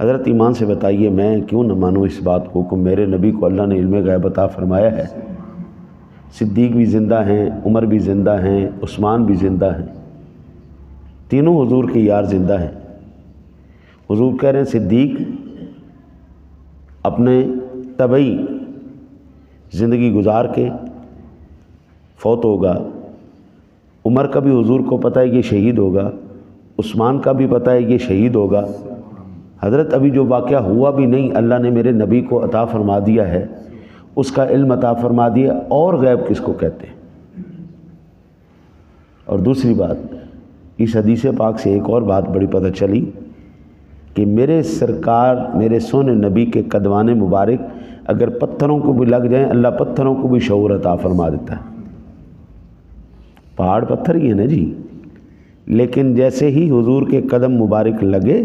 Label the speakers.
Speaker 1: حضرت ایمان سے بتائیے میں کیوں نہ مانوں اس بات کو کہ میرے نبی کو اللہ نے علم غیب عطا فرمایا ہے؟ صدیق بھی زندہ ہیں، عمر بھی زندہ ہیں، عثمان بھی زندہ ہیں، تینوں حضور کے یار زندہ ہیں۔ حضور کہہ رہے ہیں صدیق اپنے طبعی زندگی گزار کے فوت ہوگا، عمر کا بھی حضور کو پتہ ہے کہ شہید ہوگا، عثمان کا بھی پتہ ہے کہ شہید ہوگا۔ حضرت ابھی جو واقعہ ہوا بھی نہیں، اللہ نے میرے نبی کو عطا فرما دیا ہے، اس کا علم عطا فرما دیا، اور غیب کس کو کہتے ہیں؟ اور دوسری بات، اس حدیث پاک سے ایک اور بات بڑی پتہ چلی کہ میرے سرکار میرے سونے نبی کے قدمان مبارک اگر پتھروں کو بھی لگ جائیں، اللہ پتھروں کو بھی شعور عطا فرما دیتا ہے۔ پہاڑ پتھر ہی ہے نا جی، لیکن جیسے ہی حضور کے قدم مبارک لگے